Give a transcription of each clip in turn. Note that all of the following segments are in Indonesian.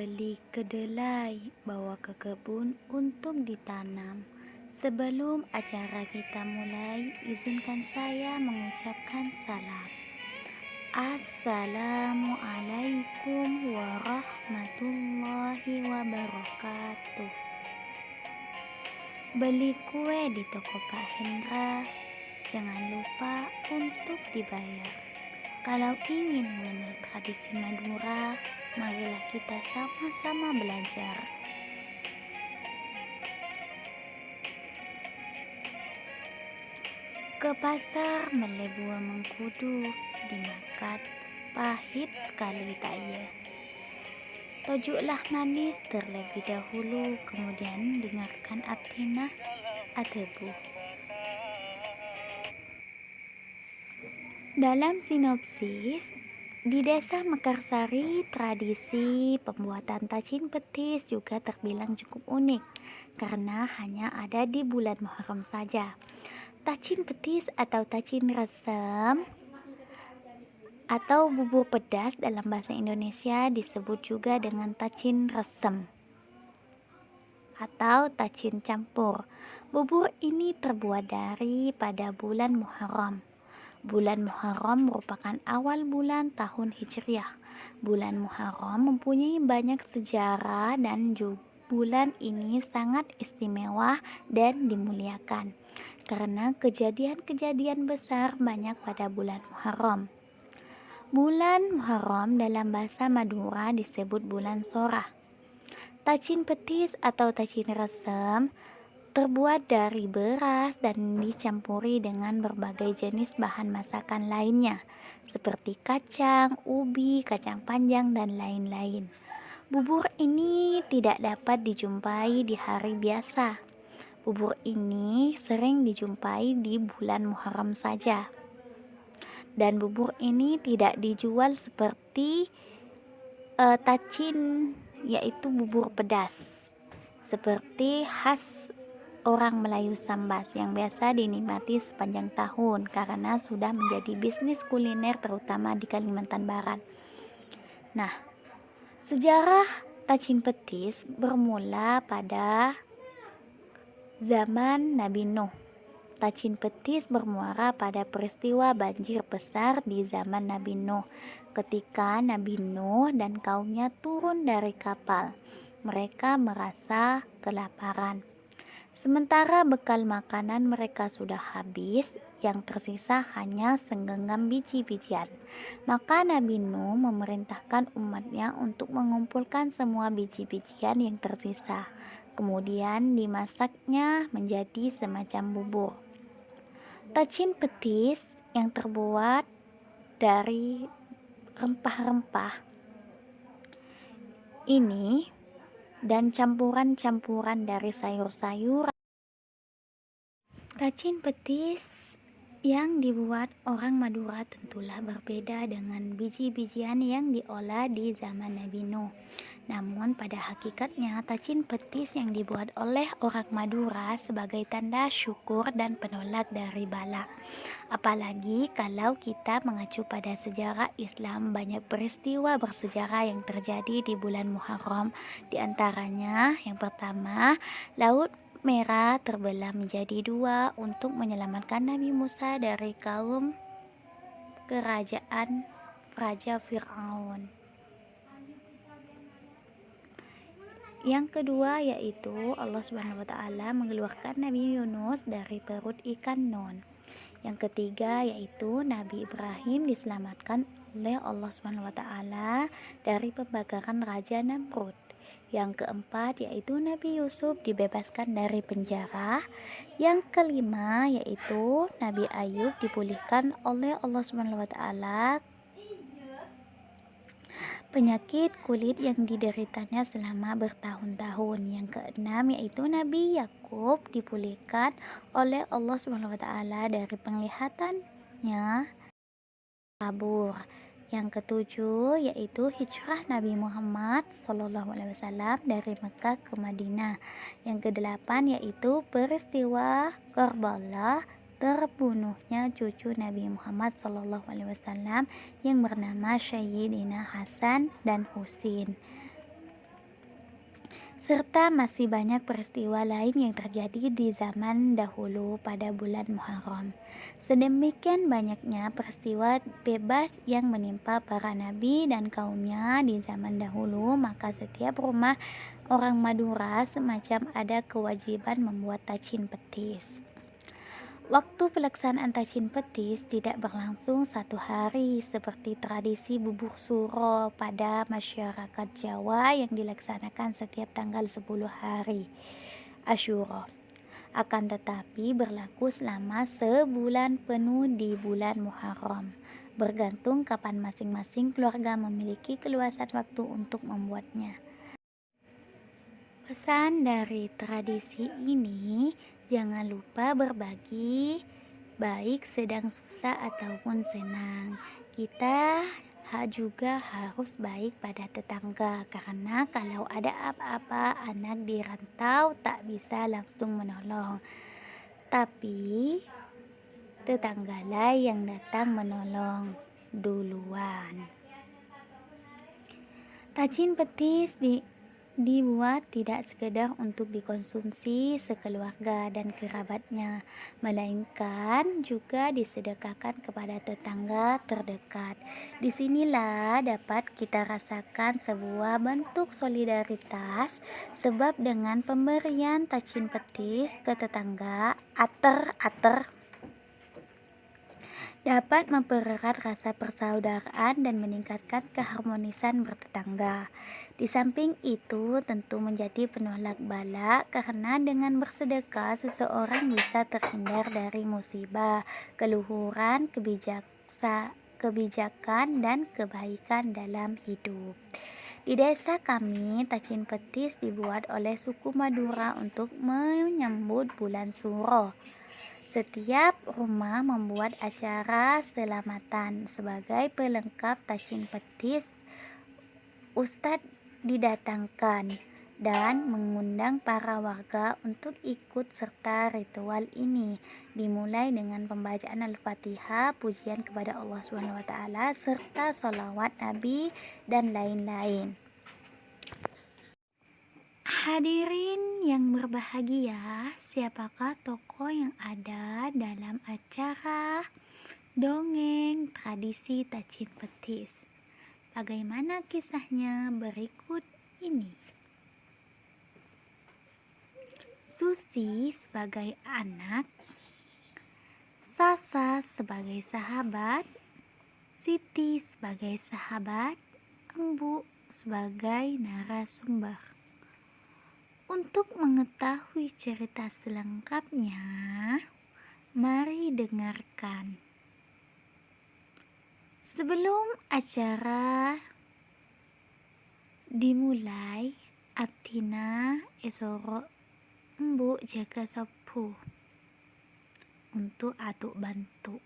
Beli kedelai, bawa ke kebun untuk ditanam. Sebelum acara kita mulai, izinkan saya mengucapkan salam. Assalamualaikum warahmatullahi wabarakatuh. Beli kue di toko Pak Hendra. Jangan lupa untuk dibayar. Kalau ingin mengenal tradisi Madura, marilah kita sama-sama belajar. Ke pasar beli buah mengkudu, dimakan pahit sekali tak iya. Tojuklah manis terlebih dahulu, kemudian dengarkan Atina Atebu. Dalam sinopsis, di desa Mekarsari, tradisi pembuatan tacin petis juga terbilang cukup unik karena hanya ada di bulan Muharram saja. Tacin petis atau tacin resem atau bubur pedas dalam bahasa Indonesia disebut juga dengan tacin resem atau tacin campur. Bubur ini terbuat pada bulan Muharram. Bulan Muharram merupakan awal bulan tahun Hijriah. Bulan Muharram mempunyai banyak sejarah dan bulan ini sangat istimewa dan dimuliakan karena kejadian-kejadian besar banyak pada bulan Muharram. Bulan Muharram dalam bahasa Madura disebut bulan Sorah. Tacin petis atau tacin resem terbuat dari beras dan dicampuri dengan berbagai jenis bahan masakan lainnya seperti kacang, ubi, kacang panjang, dan lain-lain. Bubur ini tidak dapat dijumpai di hari biasa. Bubur ini sering dijumpai di bulan Muharram saja. Dan bubur ini tidak dijual seperti tacin, yaitu bubur pedas seperti khas orang Melayu Sambas yang biasa dinikmati sepanjang tahun karena sudah menjadi bisnis kuliner terutama di Kalimantan Barat. Nah, sejarah tacin petis bermula pada zaman Nabi Nuh. Tacin petis bermuara pada peristiwa banjir besar di zaman Nabi Nuh. Ketika Nabi Nuh dan kaumnya turun dari kapal, mereka merasa kelaparan. Sementara bekal makanan mereka sudah habis, yang tersisa hanya segenggam biji-bijian. Maka Nabi Nuh memerintahkan umatnya untuk mengumpulkan semua biji-bijian yang tersisa. Kemudian dimasaknya menjadi semacam bubur. Tacin petis yang terbuat dari rempah-rempah ini dan campuran-campuran dari sayur-sayur. Tacin petis yang dibuat orang Madura tentulah berbeda dengan biji-bijian yang diolah di zaman Nabi Nuh. Namun pada hakikatnya tacin petis yang dibuat oleh orang Madura sebagai tanda syukur dan penolak dari bala. Apalagi kalau kita mengacu pada sejarah Islam, banyak peristiwa bersejarah yang terjadi di bulan Muharram. Di antaranya yang pertama, Laut Merah terbelah menjadi dua untuk menyelamatkan Nabi Musa dari kaum kerajaan Raja Fir'aun. Yang kedua yaitu Allah Subhanahu wa taala mengeluarkan Nabi Yunus dari perut ikan Nun. Yang ketiga yaitu Nabi Ibrahim diselamatkan oleh Allah Subhanahu wa taala dari pembakaran Raja Namrud. Yang keempat yaitu Nabi Yusuf dibebaskan dari penjara. Yang kelima yaitu Nabi Ayub dipulihkan oleh Allah Subhanahu wa taala penyakit kulit yang dideritanya selama bertahun-tahun. Yang keenam yaitu Nabi Yakub dipulihkan oleh Allah Subhanahu wa taala dari penglihatannya kabur. Yang ketujuh yaitu hijrah Nabi Muhammad SAW dari Mekah ke Madinah. Yang kedelapan yaitu peristiwa Karbala, terbunuhnya cucu Nabi Muhammad SAW yang bernama Sayyidina Hasan dan Husin. Serta masih banyak peristiwa lain yang terjadi di zaman dahulu pada bulan Muharram. Sedemikian banyaknya peristiwa bebas yang menimpa para nabi dan kaumnya di zaman dahulu, maka setiap rumah orang Madura semacam ada kewajiban membuat tacin petis. Waktu pelaksanaan tacin petis tidak berlangsung satu hari seperti tradisi bubur suro pada masyarakat Jawa yang dilaksanakan setiap tanggal 10 hari Asyura. Akan tetapi berlaku selama sebulan penuh di bulan Muharram, bergantung kapan masing-masing keluarga memiliki keluasan waktu untuk membuatnya. Pesan dari tradisi ini, jangan lupa berbagi, baik sedang susah ataupun senang. Kita juga harus baik pada tetangga, karena kalau ada apa-apa anak di rantau tak bisa langsung menolong, tapi tetanggalah yang datang menolong duluan. Tacin petis dibuat tidak sekedar untuk dikonsumsi sekeluarga dan kerabatnya, melainkan juga disedekahkan kepada tetangga terdekat. Disinilah dapat kita rasakan sebuah bentuk solidaritas, sebab dengan pemberian tacin petis ke tetangga, ater dapat mempererat rasa persaudaraan dan meningkatkan keharmonisan bertetangga. Di samping itu tentu menjadi penolak bala, karena dengan bersedekah seseorang bisa terhindar dari musibah, keluhuran, kebijakan dan kebaikan dalam hidup. Di desa kami, tacin petis dibuat oleh suku Madura untuk menyambut bulan Suro. Setiap rumah membuat acara selamatan. Sebagai pelengkap tacin petis, ustadz didatangkan dan mengundang para warga untuk ikut serta ritual ini. Dimulai dengan pembacaan Al-Fatihah, pujian kepada Allah SWT, serta sholawat Nabi dan lain-lain. Hadirin yang berbahagia, siapakah tokoh yang ada dalam acara dongeng tradisi tacin petis? Bagaimana kisahnya berikut ini? Susi sebagai anak, Sasa sebagai sahabat, Siti sebagai sahabat, Embu sebagai narasumber. Untuk mengetahui cerita selengkapnya, mari dengarkan. Sebelum acara dimulai, Atina esoro Embu jaga sapu untuk atuk bantu.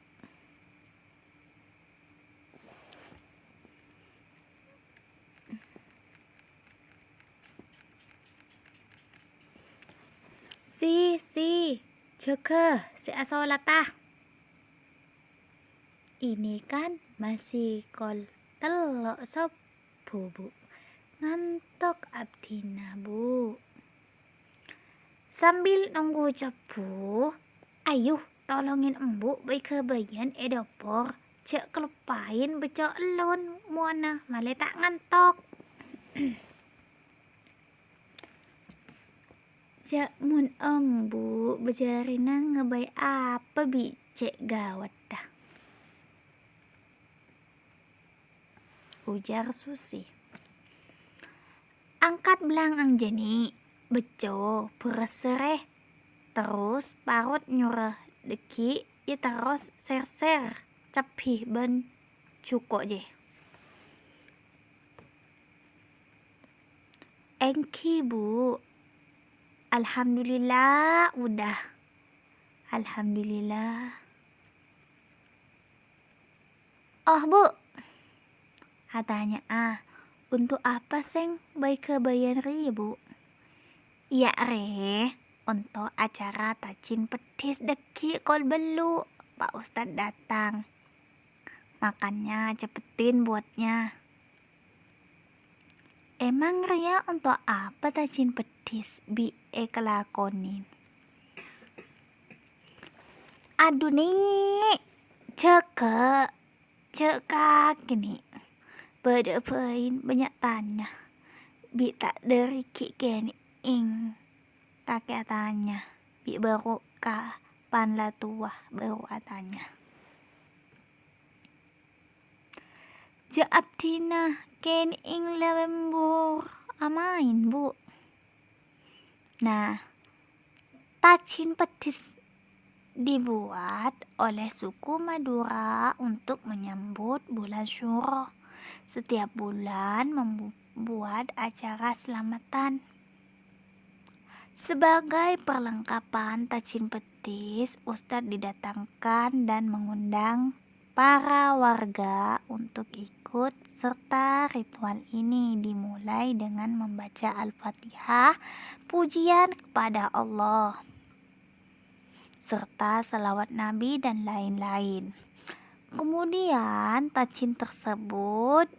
Si, jaga si asolatah. Ini kan masih kol telok sapu, Bu. Ngantuk Abdina, Bu. Sambil nunggu cepu, ayo tolongin Embu baik kebayan dapur. Cek kelepain becok elon muana malah tak ngantok. Cek mun Embu bejarina ngebay apa bi cek gawat dah, ujar Susi. Angkat belang ang jeni, beco beresereh, terus parut nyurah deki, ya terus ser-ser, capih ben cukup je. Engki Bu, alhamdulillah udah, alhamdulillah. Oh Bu, katanya untuk apa seng baik kebayan ri Bu? Iya re, untuk acara tacin petis deki kol belu, Pak Ustadz datang. Makanya cepetin buatnya. Emang Ria untuk apa tacin petis bi kelakonin? Aduh nih, cekak gini. Bedepain banyak tanya. Bi tak dari kini ing kakek tanya. Bi baru kapan lah tua baru tanya. Jaap tina kini ing lembur amain bu. Nah, tacin petis dibuat oleh suku Madura untuk menyambut bulan Syuro. Setiap bulan membuat acara selamatan. Sebagai perlengkapan tacin petis, Ustadz didatangkan dan mengundang para warga untuk ikut serta ritual ini dimulai dengan membaca Al-Fatihah, pujian kepada Allah, serta salawat Nabi dan lain-lain. Kemudian tacin tersebut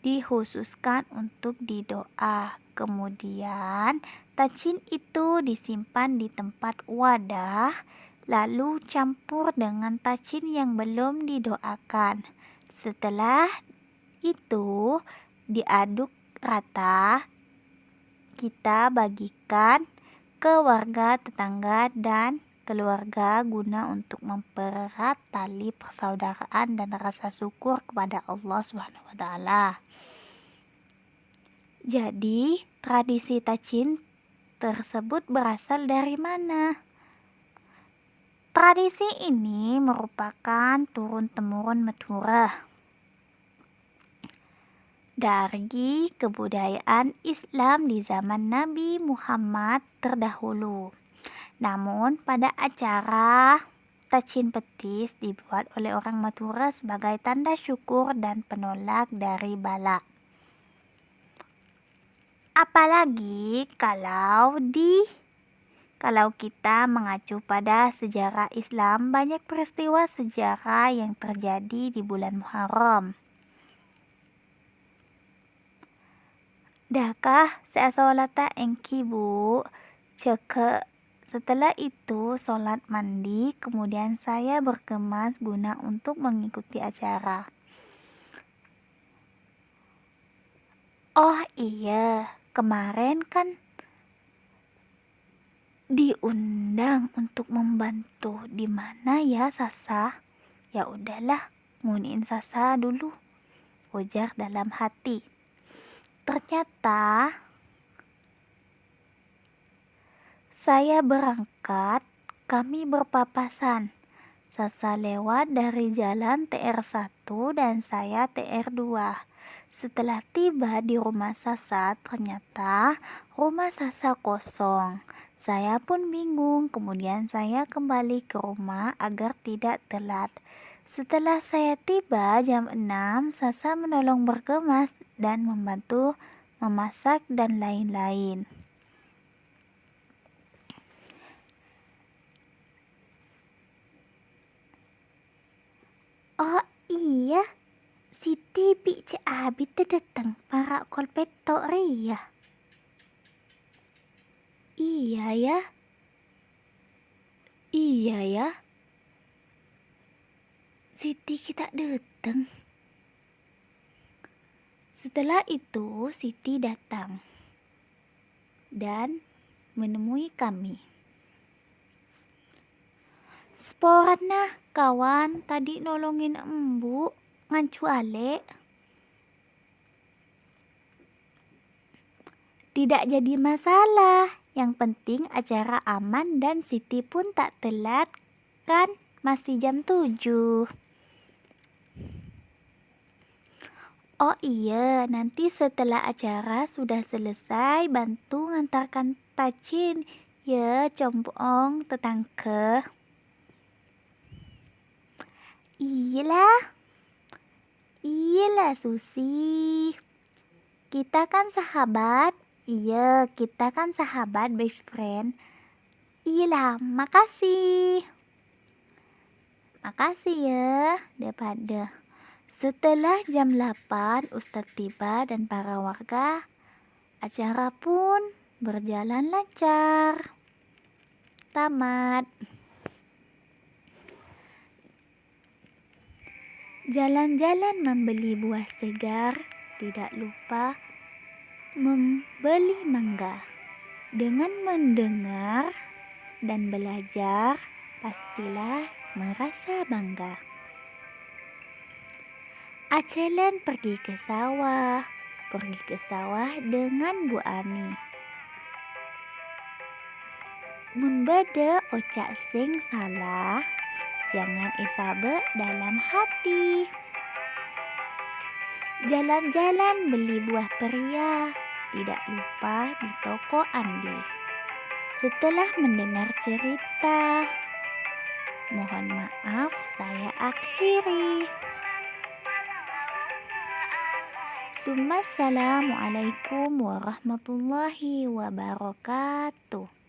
dikhususkan untuk didoa. Kemudian tacin itu disimpan di tempat wadah, lalu campur dengan tacin yang belum didoakan. Setelah itu diaduk rata, kita bagikan ke warga tetangga dan keluarga guna untuk mempererat tali persaudaraan dan rasa syukur kepada Allah SWT. Jadi, tradisi tacin tersebut berasal dari mana? Tradisi ini merupakan turun-temurun Madura dari kebudayaan Islam di zaman Nabi Muhammad terdahulu. Namun pada acara tacin petis dibuat oleh orang Madura sebagai tanda syukur dan penolak dari bala. Apalagi kalau kita mengacu pada sejarah Islam, banyak peristiwa sejarah yang terjadi di bulan Muharram. Dakah saya solata engki bu, ceke. Setelah itu sholat mandi, kemudian saya berkemas guna untuk mengikuti acara. Oh iya, kemarin kan diundang untuk membantu. Di mana ya Sasa? Ya udahlah, nguniin Sasa dulu, ujar dalam hati. Ternyata saya berangkat, kami berpapasan. Sasa lewat dari jalan TR1 dan saya TR2. Setelah tiba di rumah Sasa, ternyata rumah Sasa kosong. Saya pun bingung, kemudian saya kembali ke rumah agar tidak telat. Setelah saya tiba jam 6, Sasa menolong berkemas dan membantu memasak dan lain-lain. Oh iya, Siti bi abi terdatang para kolpeto ria. Iya ya. Siti kita datang. Setelah itu Siti datang dan menemui kami. Sporana kawan tadi nolongin embu ngancu ale. Tidak jadi masalah. Yang penting acara aman dan Siti pun tak telat kan, masih jam 7. Oh iya, nanti setelah acara sudah selesai bantu ngantarkan tacin ya compong tetangga. Iyalah Susi. Kita kan sahabat. Iya, kita kan sahabat, best friend. Iyalah, makasih. Makasih ya, daripada Setelah jam 8 Ustadz tiba dan para warga, acara pun berjalan lancar. Tamat. Jalan-jalan membeli buah segar, tidak lupa membeli mangga. Dengan mendengar dan belajar, pastilah merasa bangga. Acelen pergi ke sawah dengan Bu Ani. Mun bade ocak sing salah, jangan isabe dalam hati. Jalan-jalan beli buah periah, tidak lupa di toko Andi. Setelah mendengar cerita, mohon maaf saya akhiri. Assalamualaikum warahmatullahi wabarakatuh.